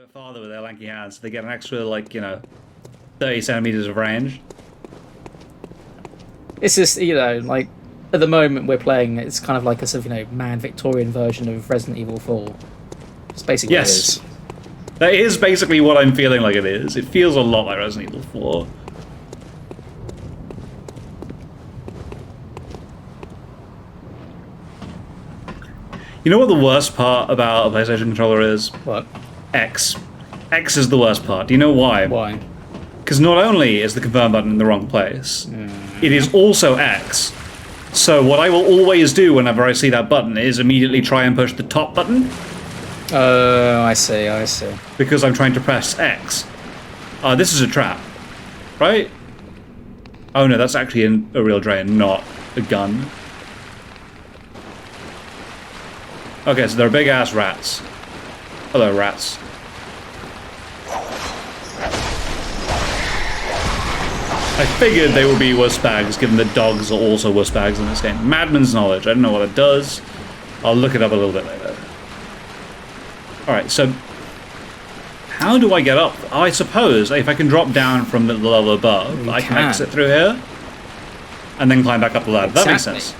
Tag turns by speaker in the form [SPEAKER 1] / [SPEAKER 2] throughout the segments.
[SPEAKER 1] bit farther with their lanky hands. They get an extra, like, 30 centimeters of range.
[SPEAKER 2] It's just, like, at the moment we're playing, it's kind of like a sort of, mad Victorian version of Resident Evil 4. It's basically what it is.
[SPEAKER 1] That is basically what I'm feeling like it is. It feels a lot like Resident Evil 4. You know what the worst part about a PlayStation controller is?
[SPEAKER 2] What?
[SPEAKER 1] X. X is the worst part. Do you know why?
[SPEAKER 2] Why?
[SPEAKER 1] Because not only is the confirm button in the wrong place, it is also X. So what I will always do whenever I see that button is immediately try and push the top button.
[SPEAKER 2] Oh, I see.
[SPEAKER 1] Because I'm trying to press X. This is a trap, right? Oh no, that's actually a real drain, not a gun. Okay, so they're big-ass rats. Hello, rats. I figured they would be wussbags, given that dogs are also wussbags in this game. Madman's Knowledge. I don't know what it does. I'll look it up a little bit later. Alright, so how do I get up? I suppose if I can drop down from the level above, I can exit through here and then climb back up the ladder. Exactly. That makes sense.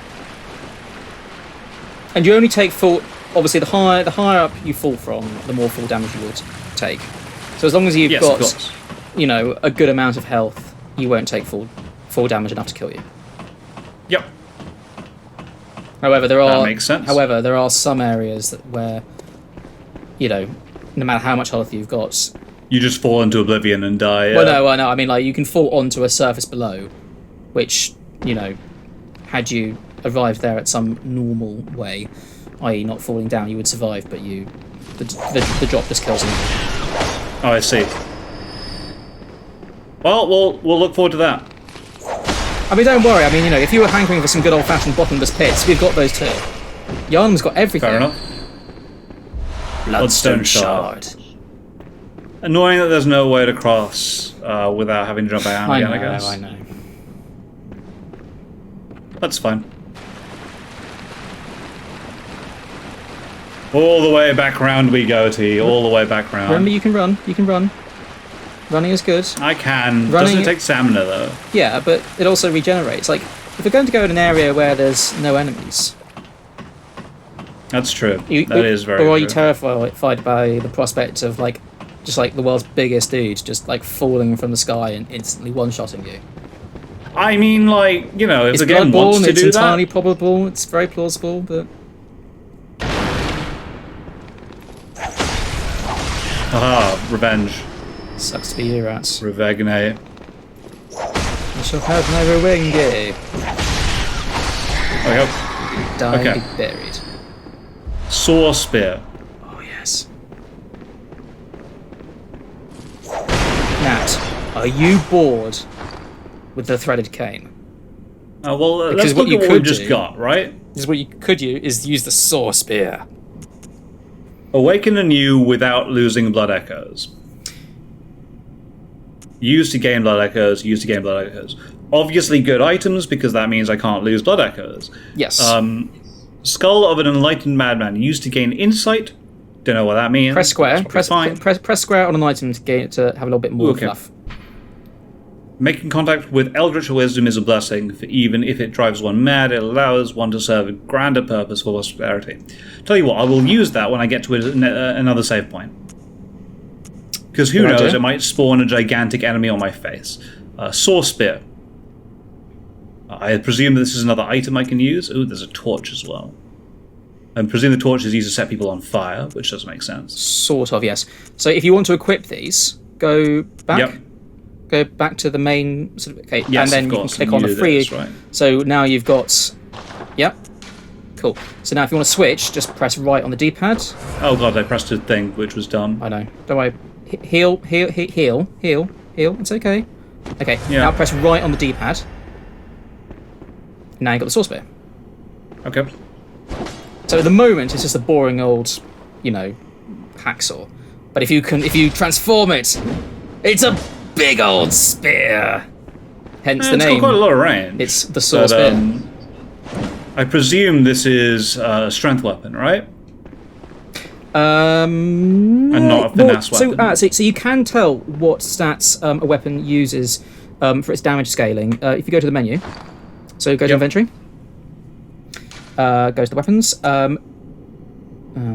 [SPEAKER 2] And you only take full. Obviously, the higher up you fall from, the more full damage you will take. So as long as you've got, a good amount of health, you won't take full damage enough to kill you.
[SPEAKER 1] Yep.
[SPEAKER 2] However,
[SPEAKER 1] that makes sense.
[SPEAKER 2] However, there are some areas where, no matter how much health you've got,
[SPEAKER 1] you just fall into oblivion and die.
[SPEAKER 2] Well, no. I mean, like, you can fall onto a surface below, which, had you arrived there at some normal way, i.e. not falling down, you would survive, but the drop just kills you.
[SPEAKER 1] Oh, I see. Well, we'll look forward to that.
[SPEAKER 2] I mean, don't worry. I mean, if you were hankering for some good old-fashioned bottomless pits, we've got those too. Yarnum's got everything.
[SPEAKER 1] Fair enough.
[SPEAKER 2] Bloodstone Shard.
[SPEAKER 1] Annoying that there's no way to cross without having to jump down again, I guess.
[SPEAKER 2] I know.
[SPEAKER 1] That's fine. All the way back round we go, T. All the way back round.
[SPEAKER 2] Remember, you can run. You can run. Running is good.
[SPEAKER 1] I can. Doesn't it take stamina, though?
[SPEAKER 2] Yeah, but it also regenerates. Like, if we're going to go in an area where there's no enemies...
[SPEAKER 1] That's true. That is very true.
[SPEAKER 2] Or are you terrified by the prospect of, just the world's biggest dude just, falling from the sky and instantly one-shotting you?
[SPEAKER 1] I mean, if the game wants to
[SPEAKER 2] do that...
[SPEAKER 1] It's
[SPEAKER 2] entirely probable, it's very plausible, but...
[SPEAKER 1] Ah, revenge.
[SPEAKER 2] Sucks to be you, rats.
[SPEAKER 1] Revegnate.
[SPEAKER 2] You shall have no revenge.
[SPEAKER 1] Okay.
[SPEAKER 2] Die buried.
[SPEAKER 1] Saw spear.
[SPEAKER 2] Oh, yes. Nat, are you bored with the threaded cane?
[SPEAKER 1] Well, let's look at what we just got, right?
[SPEAKER 2] Because what you could do is use the saw spear.
[SPEAKER 1] Awaken anew without losing blood echoes. Use to gain blood echoes, use to gain blood echoes. Obviously good items, because that means I can't lose blood echoes.
[SPEAKER 2] Yes.
[SPEAKER 1] Skull of an enlightened madman. Used to gain insight. Don't know what that means.
[SPEAKER 2] Press square. Press square on an item to have a little bit more fluff.
[SPEAKER 1] Making contact with eldritch wisdom is a blessing, for even if it drives one mad, it allows one to serve a grander purpose for prosperity. Tell you what, I will use that when I get to another save point. Because who knows, it might spawn a gigantic enemy on my face. Saw spear. I presume this is another item I can use. Ooh, there's a torch as well. I presume the torch is used to set people on fire, which does make sense.
[SPEAKER 2] Sort of, yes. So if you want to equip these, go back.
[SPEAKER 1] Yep.
[SPEAKER 2] Go back to the main sort of, okay,
[SPEAKER 1] yes,
[SPEAKER 2] and then you can click on the free.
[SPEAKER 1] Right.
[SPEAKER 2] So now you've got, yep, cool. So now if you want to switch, just press right on the D-pad.
[SPEAKER 1] Oh god, I pressed a thing which was dumb.
[SPEAKER 2] I know. Don't worry. Heal. It's okay. Okay. Yeah. Now press right on the D-pad. Now you got the saw spear.
[SPEAKER 1] Okay.
[SPEAKER 2] So at the moment it's just a boring old, hacksaw. But if you transform it, it's a big old spear. Hence the name.
[SPEAKER 1] It's got quite a lot of range.
[SPEAKER 2] It's the saw spear.
[SPEAKER 1] I presume this is a strength weapon, right? And not a finesse weapon.
[SPEAKER 2] So you can tell what stats a weapon uses for its damage scaling. If you go to the menu, so go to inventory, go to the weapons. Oh,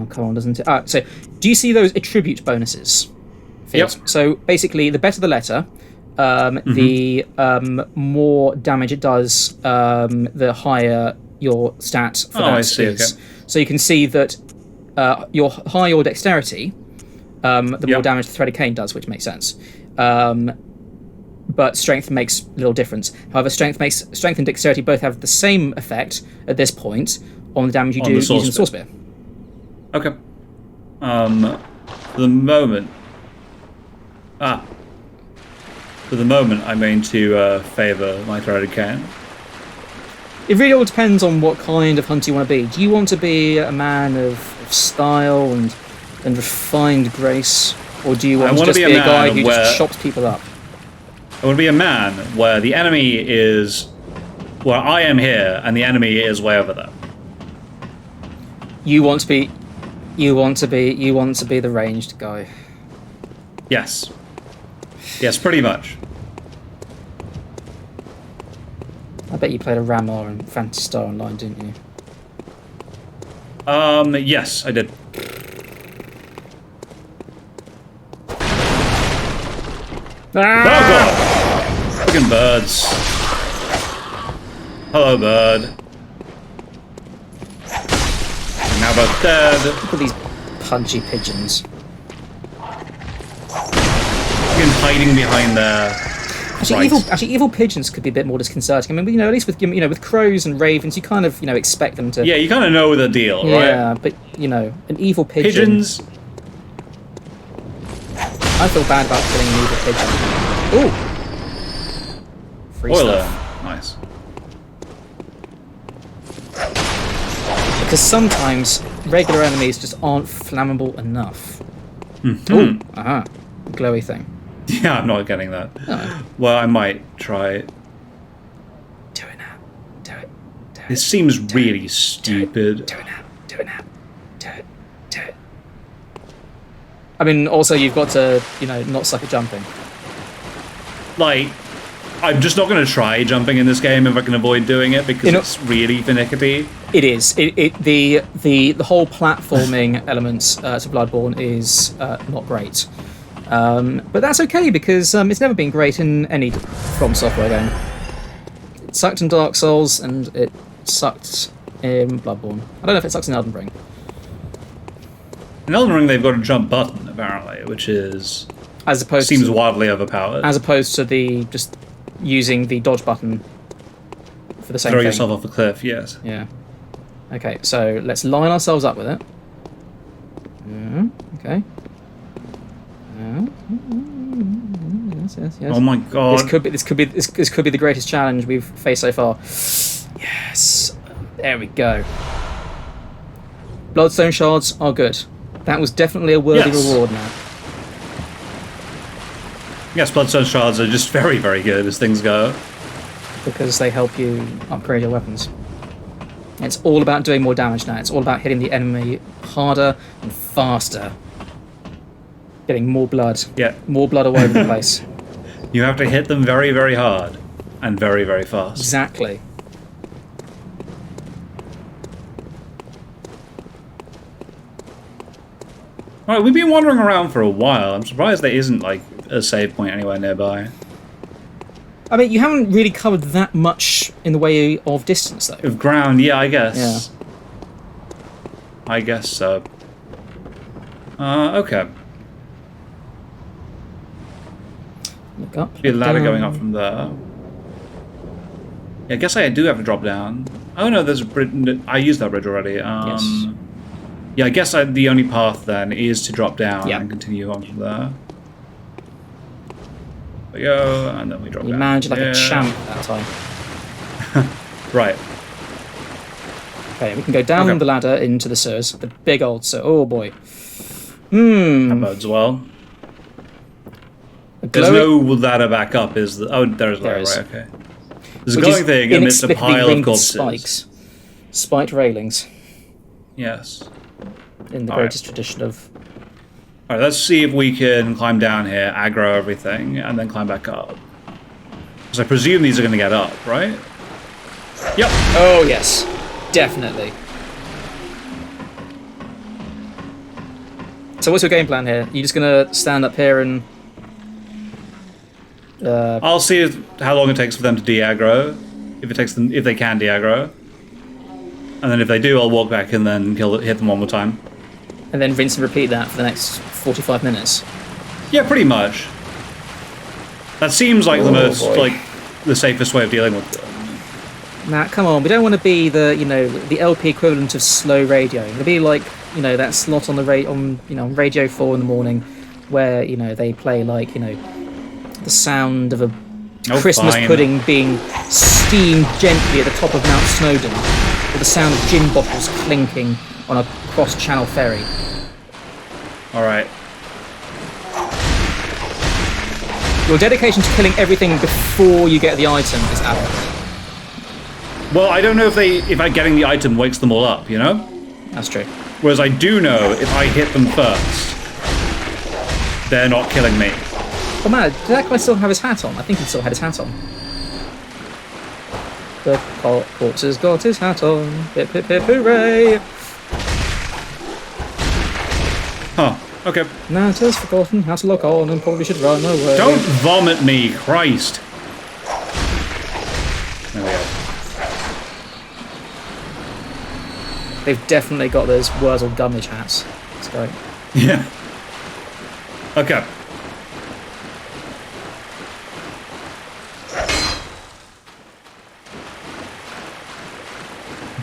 [SPEAKER 2] come on, doesn't it? So do you see those attribute bonuses? Fields? Yep. So basically, the better the letter, the more damage it does, the higher your stat for that is. Okay. So you can see that your higher your dexterity, the more damage the threaded cane does, which makes sense. But strength makes little difference. However, strength and dexterity both have the same effect at this point on the damage you do using the sword spear.
[SPEAKER 1] Okay. For the moment, I'm going to favour my threaded cane.
[SPEAKER 2] It really all depends on what kind of hunter you want to be. Do you want to be a man of style and refined grace, or do you want to just be a guy who just chops people up?
[SPEAKER 1] I want to be a man where the enemy is where I am here, and the enemy is way over there.
[SPEAKER 2] You want to be the ranged guy.
[SPEAKER 1] Yes, pretty much.
[SPEAKER 2] I bet you played a Ramar and Phantasy Star Online, didn't you?
[SPEAKER 1] Yes, I did. Oh god! Fucking birds. Hello, bird. Now both dead.
[SPEAKER 2] Look at these punchy pigeons.
[SPEAKER 1] Fucking hiding behind there.
[SPEAKER 2] Actually, evil pigeons could be a bit more disconcerting. I mean, at least with crows and ravens, you kind of expect them to.
[SPEAKER 1] Yeah, you kind of know the deal, right?
[SPEAKER 2] Yeah, but an evil pigeon.
[SPEAKER 1] Pigeons.
[SPEAKER 2] I feel bad about killing an evil pigeon. Ooh. Free stuff.
[SPEAKER 1] Nice.
[SPEAKER 2] Because sometimes regular enemies just aren't flammable enough.
[SPEAKER 1] Mm-hmm.
[SPEAKER 2] Ooh, glowy thing.
[SPEAKER 1] Yeah, I'm not getting that.
[SPEAKER 2] No.
[SPEAKER 1] Well, I might try it.
[SPEAKER 2] Do it now. Do it.
[SPEAKER 1] This seems really stupid.
[SPEAKER 2] Do it now. Do it. Do it. I mean, also you've got to, not suck at jumping.
[SPEAKER 1] Like, I'm just not going to try jumping in this game if I can avoid doing it because it's really finicky.
[SPEAKER 2] It is. The whole platforming elements to Bloodborne is not great. But that's okay because it's never been great in any From Software game. It sucked in Dark Souls and it sucked in Bloodborne. I don't know if it sucks in Elden Ring.
[SPEAKER 1] In Elden Ring, they've got a jump button apparently, which seems wildly overpowered.
[SPEAKER 2] As opposed to just using the dodge button for the same
[SPEAKER 1] thing.
[SPEAKER 2] Throw
[SPEAKER 1] yourself off a cliff. Yes.
[SPEAKER 2] Yeah. Okay, so let's line ourselves up with it. Okay. Yes.
[SPEAKER 1] Oh my god!
[SPEAKER 2] This could be the greatest challenge we've faced so far. Yes, there we go. Bloodstone shards are good. That was definitely a worthy reward. Now.
[SPEAKER 1] Yes, bloodstone shards are just very, very good as things go.
[SPEAKER 2] Because they help you upgrade your weapons. It's all about doing more damage now. It's all about hitting the enemy harder and faster. Getting more blood.
[SPEAKER 1] Yeah.
[SPEAKER 2] More blood all over the place.
[SPEAKER 1] You have to hit them very, very hard and very, very fast.
[SPEAKER 2] Exactly.
[SPEAKER 1] Alright, we've been wandering around for a while. I'm surprised there isn't, like, a save point anywhere nearby.
[SPEAKER 2] I mean, you haven't really covered that much in the way of distance, though.
[SPEAKER 1] Of ground, yeah, I guess.
[SPEAKER 2] Yeah.
[SPEAKER 1] I guess so. Okay.
[SPEAKER 2] Look up.
[SPEAKER 1] Be a ladder going up from there. Yeah, I guess I do have to drop down. Oh no, there's a bridge. I used that bridge already.
[SPEAKER 2] Yes.
[SPEAKER 1] Yeah, I guess the only path then is to drop down and continue on from there. There we go, and then we drop down.
[SPEAKER 2] You managed like a champ that time.
[SPEAKER 1] Right.
[SPEAKER 2] Okay, we can go down the ladder into the sewers. The big old sewer. Oh boy. That
[SPEAKER 1] bodes well. There's no ladder back up, is there? Oh, there's ladder, right, okay. There's a glowing thing amidst a pile of corpses.
[SPEAKER 2] Spikes. Spiked railings.
[SPEAKER 1] Yes.
[SPEAKER 2] in the
[SPEAKER 1] All right.
[SPEAKER 2] greatest tradition of.
[SPEAKER 1] All right, let's see if we can climb down here, aggro everything, and then climb back up. Because I presume these are going to get up, right? Yep.
[SPEAKER 2] Oh yes, definitely. So what's your game plan here? You just gonna stand up here and?
[SPEAKER 1] I'll see how long it takes for them to de-aggro, if they can de-aggro, and then if they do, I'll walk back and then hit them one more time.
[SPEAKER 2] And then rinse and repeat that for the next 45 minutes.
[SPEAKER 1] Yeah, pretty much. That seems like the safest way of dealing with them.
[SPEAKER 2] Matt, come on, we don't want to be the LP equivalent of slow radio. It'll be like that slot on the on Radio 4 in the morning, where they play the sound of a Christmas pudding being steamed gently at the top of Mount Snowdon, with the sound of gin bottles clinking on a cross-channel ferry.
[SPEAKER 1] All right.
[SPEAKER 2] Your dedication to killing everything before you get the item is admirable.
[SPEAKER 1] Well, I don't know if getting the item wakes them all up,
[SPEAKER 2] That's true.
[SPEAKER 1] Whereas I do know if I hit them first, they're not killing me.
[SPEAKER 2] Oh man, did that guy still have his hat on? I think he still had his hat on. The corpse has got his hat on. Hip hip hip hooray!
[SPEAKER 1] Huh. Okay.
[SPEAKER 2] Nat has forgotten how to lock on and probably should run away.
[SPEAKER 1] Don't vomit me, Christ! There we go.
[SPEAKER 2] They've definitely got those Wurzel Gummidge hats. Let's go.
[SPEAKER 1] Yeah. Okay.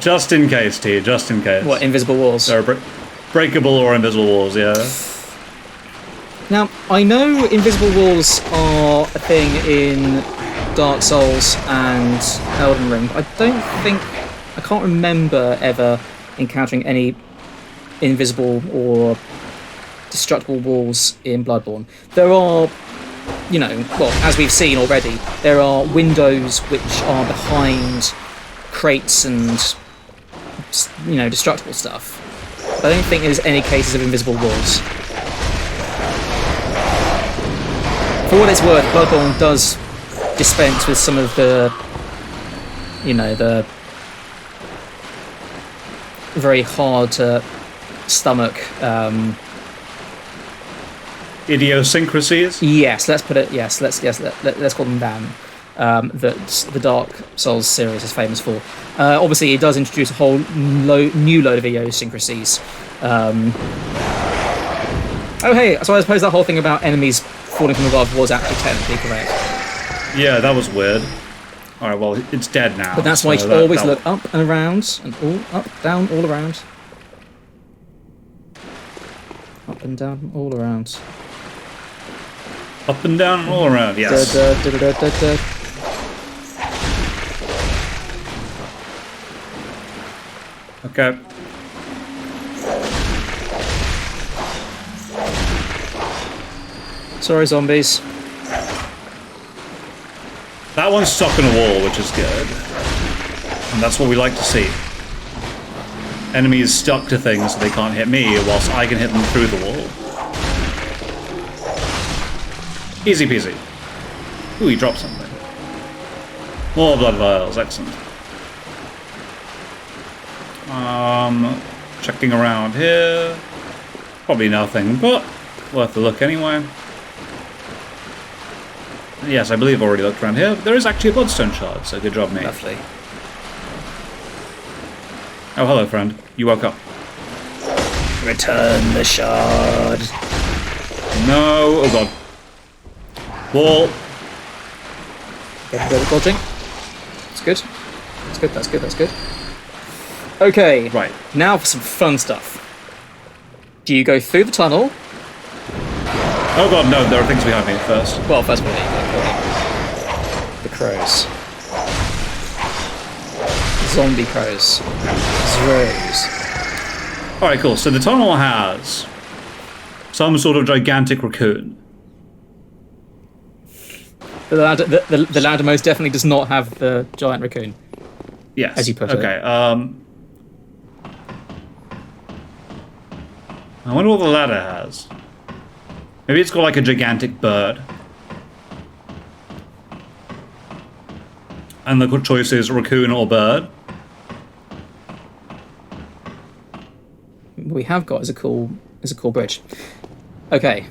[SPEAKER 1] Just in case, T. Just in case.
[SPEAKER 2] What, invisible walls?
[SPEAKER 1] There are breakable or invisible walls, yeah.
[SPEAKER 2] Now, I know invisible walls are a thing in Dark Souls and Elden Ring. I can't remember ever encountering any invisible or destructible walls in Bloodborne. There are, as we've seen already, there are windows which are behind crates and, destructible stuff. But I don't think there's any cases of invisible walls. For what it's worth, Bloodborne does dispense with some of the very hard to stomach
[SPEAKER 1] idiosyncrasies.
[SPEAKER 2] Yes, let's put it. Yes, let's call them that. That the Dark Souls series is famous for. Obviously, it does introduce a whole new load of idiosyncrasies. Oh, hey, so I suppose that whole thing about enemies falling from above was actually technically correct.
[SPEAKER 1] Yeah, that was weird. Alright, well, it's dead now.
[SPEAKER 2] But that's why you should always look up and around, and all up, down, all around. Up and down, all around.
[SPEAKER 1] Up and down and all around, yes. Okay.
[SPEAKER 2] Sorry, zombies.
[SPEAKER 1] That one's stuck in a wall, which is good. And that's what we like to see. Enemies stuck to things so they can't hit me, whilst I can hit them through the wall. Easy peasy. Ooh, he dropped something. More blood vials, excellent. Checking around here. Probably nothing, but worth a look anyway. Yes, I believe I've already looked around here. There is actually a bloodstone shard, so good job, mate.
[SPEAKER 2] Lovely.
[SPEAKER 1] Oh, hello, friend. You woke up.
[SPEAKER 2] Return the shard.
[SPEAKER 1] No. Oh, God. Wall.
[SPEAKER 2] Get a bit of dodging. That's good. That's good, that's good, that's good. Okay.
[SPEAKER 1] Right.
[SPEAKER 2] Now for some fun stuff. Do you go through the tunnel?
[SPEAKER 1] Oh, God, no. There are things behind me first.
[SPEAKER 2] Well, first of all, the crows. Zombie crows. Zrows.
[SPEAKER 1] Alright, cool. So the tunnel has some sort of gigantic raccoon.
[SPEAKER 2] The ladder most definitely does not have the giant raccoon.
[SPEAKER 1] Yes.
[SPEAKER 2] As you put it.
[SPEAKER 1] Okay. I wonder what the ladder has. Maybe it's got like a gigantic bird. And the choice is raccoon or bird.
[SPEAKER 2] What we have got is a cool bridge. Okay.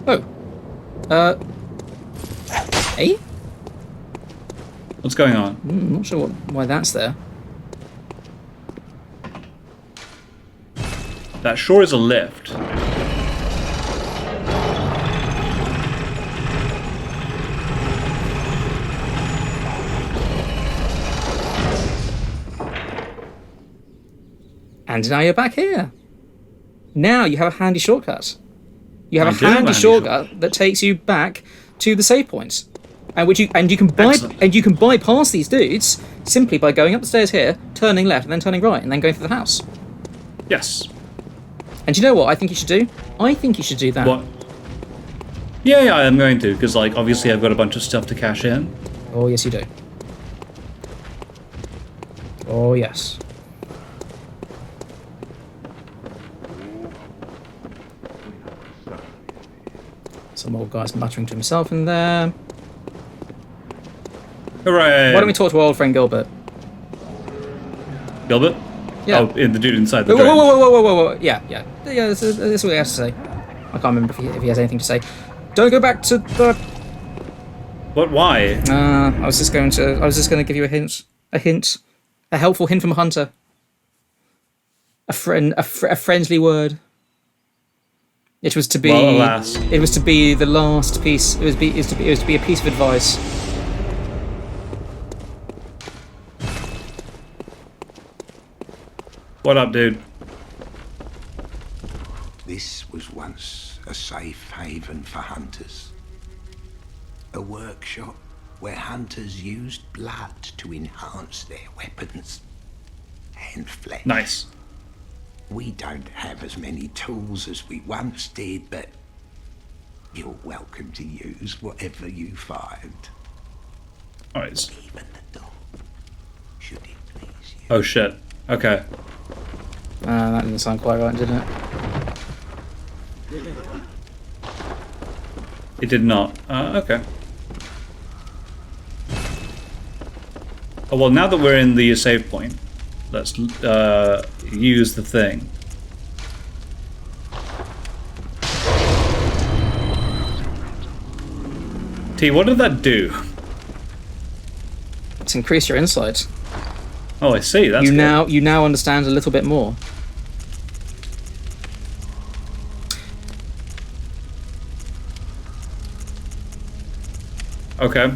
[SPEAKER 2] Oh. Hey?
[SPEAKER 1] What's going on?
[SPEAKER 2] I'm not sure why that's there.
[SPEAKER 1] That sure is a lift.
[SPEAKER 2] And now you're back here. Now you have a handy shortcut. You have
[SPEAKER 1] I
[SPEAKER 2] a
[SPEAKER 1] do have a
[SPEAKER 2] handy
[SPEAKER 1] handy
[SPEAKER 2] shortcut that takes you back to the save point, and you can
[SPEAKER 1] Excellent.
[SPEAKER 2] bypass these dudes simply by going up the stairs here, turning left, and then turning right, and then going through the house.
[SPEAKER 1] Yes.
[SPEAKER 2] And you know what I think you should do? I think you should do that.
[SPEAKER 1] What? Yeah, I'm going to, because like obviously I've got a bunch of stuff to cash in.
[SPEAKER 2] Oh yes, you do. Oh yes. Some old guy's muttering to himself in there.
[SPEAKER 1] Hooray!
[SPEAKER 2] Why don't we talk to our old friend Gilbert?
[SPEAKER 1] Gilbert?
[SPEAKER 2] Yeah.
[SPEAKER 1] Oh, the dude inside the
[SPEAKER 2] Whoa,
[SPEAKER 1] drain.
[SPEAKER 2] whoa. Yeah. This is what he has to say. I can't remember if he has anything to say. Don't go back to the.
[SPEAKER 1] But why?
[SPEAKER 2] I was just going to give you a helpful hint from a hunter. A friendly word. It was to be.
[SPEAKER 1] Well, alas.
[SPEAKER 2] It was to be the last piece. It was to be a piece of advice.
[SPEAKER 1] What up, dude?
[SPEAKER 3] This was once a safe haven for hunters. A workshop where hunters used blood to enhance their weapons and flesh.
[SPEAKER 1] Nice.
[SPEAKER 3] We don't have as many tools as we once did, but you're welcome to use whatever you find.
[SPEAKER 1] Alright.
[SPEAKER 3] Even the dog, should it please you.
[SPEAKER 1] Oh shit. Okay.
[SPEAKER 2] That didn't sound quite right, didn't it?
[SPEAKER 1] It did not. Okay. Oh, well, now that we're in the save point, let's use the thing. T, what did that do?
[SPEAKER 2] To increase your insight.
[SPEAKER 1] Oh, I see. That's good.
[SPEAKER 2] You now understand a little bit more.
[SPEAKER 1] Okay.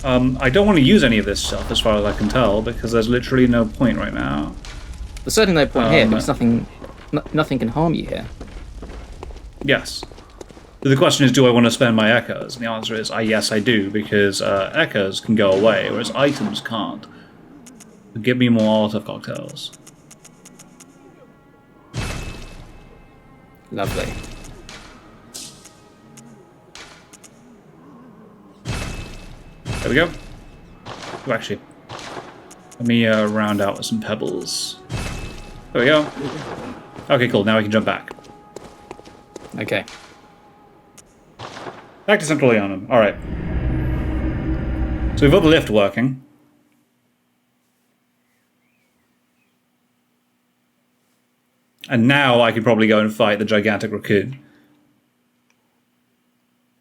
[SPEAKER 1] I don't want to use any of this stuff, as far as I can tell, because there's literally no point right now.
[SPEAKER 2] There's certainly no point here because nothing can harm you here.
[SPEAKER 1] Yes. The question is, do I want to spend my echoes? And the answer is, yes, I do, because echoes can go away, whereas items can't. Give me more Molotov cocktails.
[SPEAKER 2] Lovely.
[SPEAKER 1] There we go. Oh, actually, let me round out with some pebbles. There we go. Okay, cool. Now we can jump back.
[SPEAKER 2] Okay.
[SPEAKER 1] Back to Central Leonum. Alright. So we've got the lift working. And now I can probably go and fight the gigantic raccoon.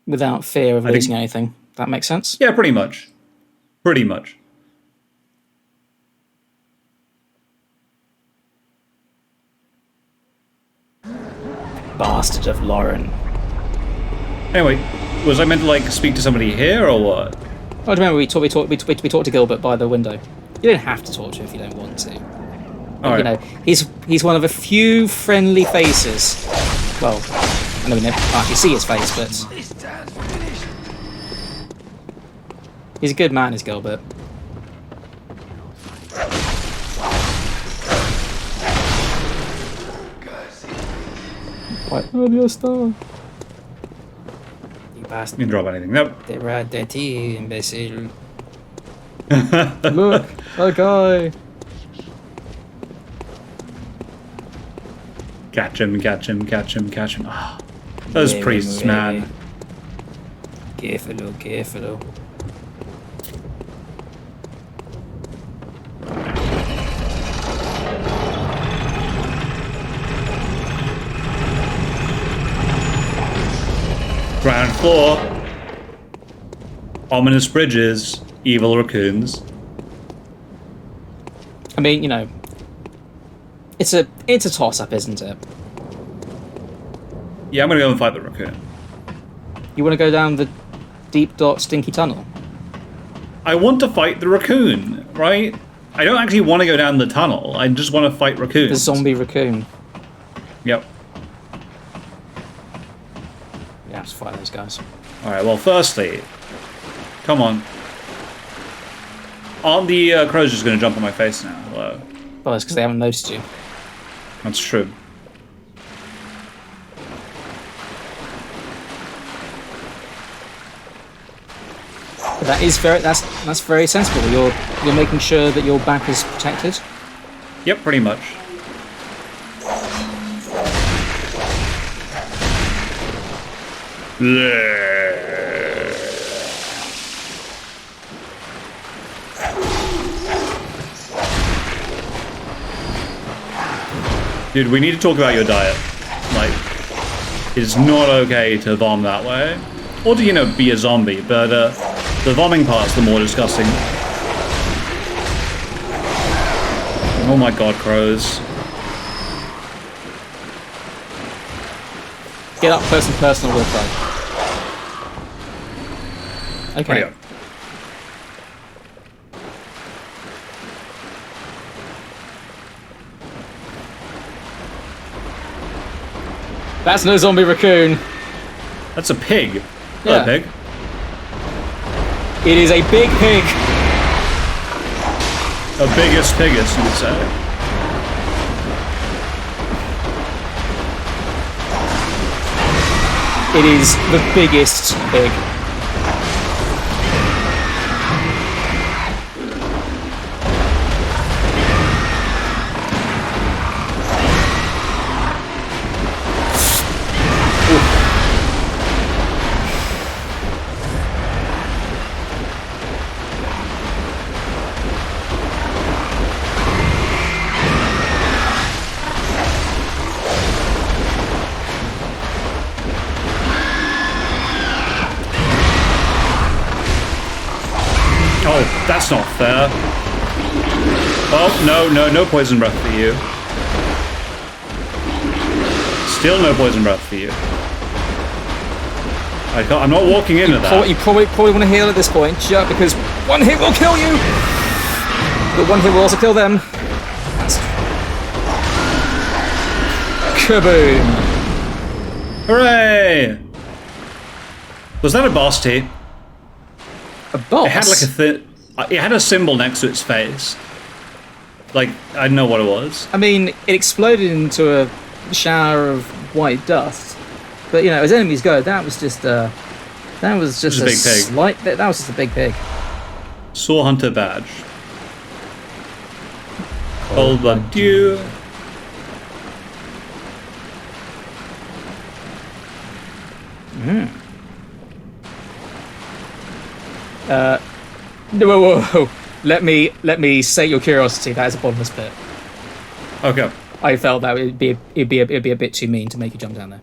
[SPEAKER 2] Without fear of
[SPEAKER 1] I think-
[SPEAKER 2] losing anything. That makes sense?
[SPEAKER 1] Yeah, pretty much. Pretty much.
[SPEAKER 2] Bastard of Lauren.
[SPEAKER 1] Anyway, was I meant to like speak to somebody here or what?
[SPEAKER 2] Oh, remember we talked to Gilbert by the window. You don't have to talk to him if you don't want to.
[SPEAKER 1] All
[SPEAKER 2] You
[SPEAKER 1] right.
[SPEAKER 2] know, he's one of a few friendly faces. Well, I know we never actually see his face, but he's a good man, is Gilbert. Quite early star. You bastard.
[SPEAKER 1] Didn't drop anything. Nope.
[SPEAKER 2] They ride their tea, imbecile. Look, a guy.
[SPEAKER 1] Catch him, catch him, catch him, catch him. Ah, those
[SPEAKER 2] Really,
[SPEAKER 1] priests,
[SPEAKER 2] really.
[SPEAKER 1] man.
[SPEAKER 2] Careful, careful.
[SPEAKER 1] Ground floor. Ominous bridges. Evil raccoons.
[SPEAKER 2] I mean, you know, it's a toss-up, isn't it?
[SPEAKER 1] Yeah, I'm gonna go and fight the raccoon.
[SPEAKER 2] You want to go down the deep, dark, stinky tunnel?
[SPEAKER 1] I want to fight the raccoon, right? I don't actually want to go down the tunnel. I just want to fight raccoons.
[SPEAKER 2] The zombie raccoon.
[SPEAKER 1] Yep.
[SPEAKER 2] Yeah, let's fight those guys.
[SPEAKER 1] Alright, well, firstly... Come on. Aren't the crows just going to jump on my face now? Hello.
[SPEAKER 2] Well, it's because they haven't noticed you.
[SPEAKER 1] That's true.
[SPEAKER 2] But that is that's very sensible. You're making sure that your back is protected.
[SPEAKER 1] Yep, pretty much. Dude, we need to talk about your diet. Like, it's not okay to vom that way. Or to, you know, be a zombie, but the vomiting part's the more disgusting. Oh my god, crows.
[SPEAKER 2] Get up close and personal with them. Okay.
[SPEAKER 1] There you go.
[SPEAKER 2] That's no zombie raccoon.
[SPEAKER 1] That's a pig.
[SPEAKER 2] Yeah.
[SPEAKER 1] Hello, pig.
[SPEAKER 2] It is a big pig.
[SPEAKER 1] A biggest piggest, you would say.
[SPEAKER 2] It is the biggest pig.
[SPEAKER 1] Oh, that's not fair. Oh, no poison breath for you. Still no poison breath for you. I'm not walking into that.
[SPEAKER 2] You probably want to heal at this point, just because one hit will kill you. But one hit will also kill them. Kaboom!
[SPEAKER 1] Hooray! Was that a boss T?
[SPEAKER 2] A boss?
[SPEAKER 1] It had like it had a symbol next to its face. Like, I don't know what it was.
[SPEAKER 2] I mean, it exploded into a shower of white dust. But you know, as enemies go, that was just a
[SPEAKER 1] Just a big pig.
[SPEAKER 2] Slight. That was just a big pig.
[SPEAKER 1] Saw Hunter badge. Cold blood dew.
[SPEAKER 2] Whoa. Let me sate your curiosity. That is a bottomless pit.
[SPEAKER 1] Okay.
[SPEAKER 2] I felt that it'd be a bit too mean to make you jump down there.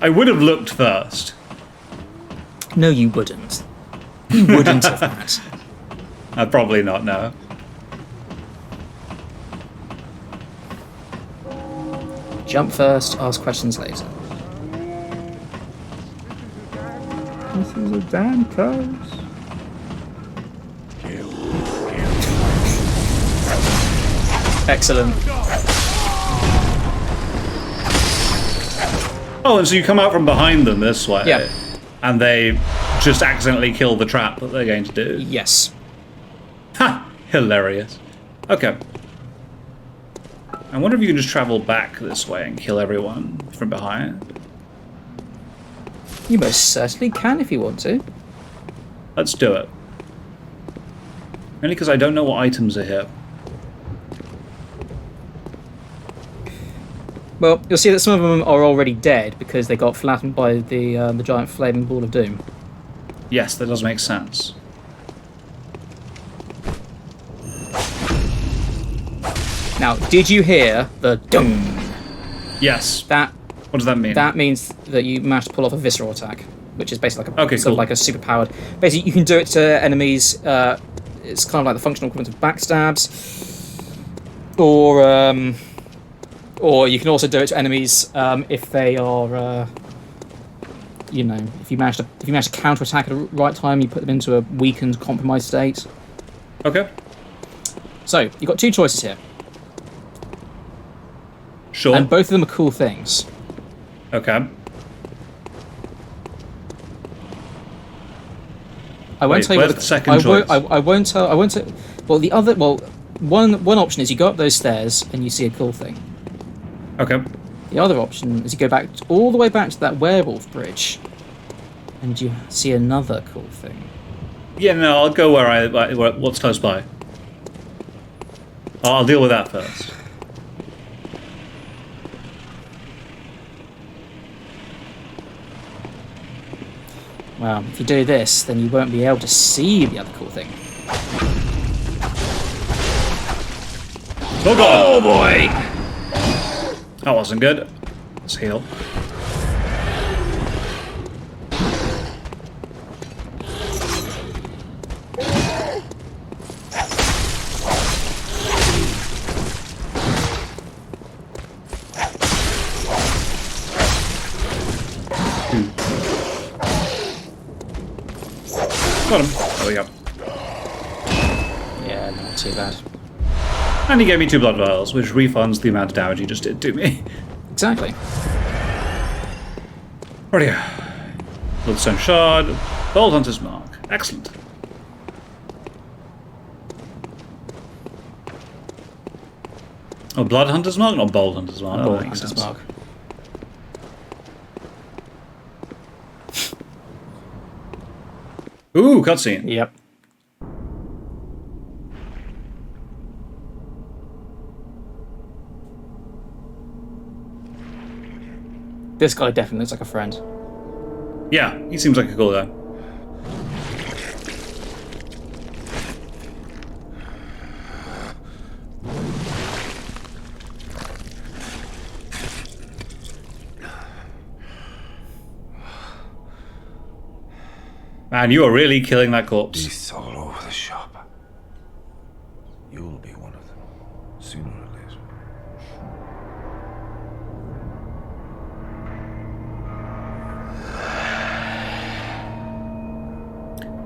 [SPEAKER 1] I would have looked first.
[SPEAKER 2] No, you wouldn't. You wouldn't have that.
[SPEAKER 1] I'd probably not know.
[SPEAKER 2] Jump first, ask questions later.
[SPEAKER 1] This is a damn close.
[SPEAKER 2] Excellent.
[SPEAKER 1] Oh, and so you come out from behind them this way.
[SPEAKER 2] Yeah.
[SPEAKER 1] And they just accidentally kill the trap that they're going to do.
[SPEAKER 2] Yes.
[SPEAKER 1] Ha! Hilarious. Okay. I wonder if you can just travel back this way and kill everyone from behind.
[SPEAKER 2] You most certainly can if you want to.
[SPEAKER 1] Let's do it. Only because I don't know what items are here.
[SPEAKER 2] Well, you'll see that some of them are already dead because they got flattened by the giant flaming ball of doom.
[SPEAKER 1] Yes, that does make sense.
[SPEAKER 2] Now, did you hear the dum?
[SPEAKER 1] Yes.
[SPEAKER 2] That
[SPEAKER 1] What does that mean?
[SPEAKER 2] That means that you managed to pull off a visceral attack, which is basically like a
[SPEAKER 1] Okay,
[SPEAKER 2] sort of
[SPEAKER 1] cool.
[SPEAKER 2] like a super powered. Basically, you can do it to enemies. It's kind of like the functional equivalent of backstabs, or you can also do it to enemies if they are, if you manage to counter attack at the right time, you put them into a weakened, compromised state.
[SPEAKER 1] Okay.
[SPEAKER 2] So you've got two choices here,
[SPEAKER 1] Sure.
[SPEAKER 2] and both of them are cool things.
[SPEAKER 1] Okay.
[SPEAKER 2] I won't
[SPEAKER 1] Wait,
[SPEAKER 2] tell you
[SPEAKER 1] where's
[SPEAKER 2] what
[SPEAKER 1] the second choice?
[SPEAKER 2] I won't tell. Well, the other. Well, one option is you go up those stairs and you see a cool thing.
[SPEAKER 1] Okay.
[SPEAKER 2] The other option is you go back all the way back to that werewolf bridge, and you see another cool thing.
[SPEAKER 1] Yeah, no, I'll go what's close by. I'll deal with that first.
[SPEAKER 2] Well, if you do this, then you won't be able to see the other cool thing.
[SPEAKER 1] Oh god!
[SPEAKER 2] Oh boy!
[SPEAKER 1] That wasn't good. Let's heal. Got him. There we go.
[SPEAKER 2] Yeah, not too bad.
[SPEAKER 1] And he gave me 2 blood vials, which refunds the amount of damage he just did to me.
[SPEAKER 2] Exactly.
[SPEAKER 1] Rightio. Bloodstone Shard. Bold Hunter's Mark. Excellent. Oh, Blood Hunter's Mark? Not Bold Hunter's Mark.
[SPEAKER 2] Oh,
[SPEAKER 1] That makes
[SPEAKER 2] Hunter's
[SPEAKER 1] sense.
[SPEAKER 2] Mark.
[SPEAKER 1] Ooh, cutscene.
[SPEAKER 2] Yep. This guy definitely looks like a friend.
[SPEAKER 1] Yeah, he seems like a cool guy. Man, you are really killing that corpse.
[SPEAKER 3] Beasts all over the shop. You'll be one of them, sooner or later.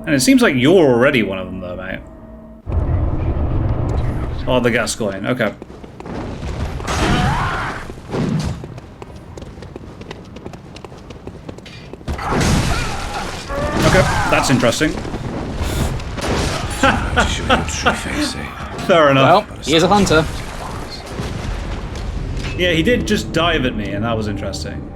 [SPEAKER 1] And it seems like you're already one of them, though, mate. Oh, the Gascoigne. Okay. Okay, that's interesting. Fair enough.
[SPEAKER 2] Well, he is a hunter.
[SPEAKER 1] Yeah, he did just dive at me, and that was interesting.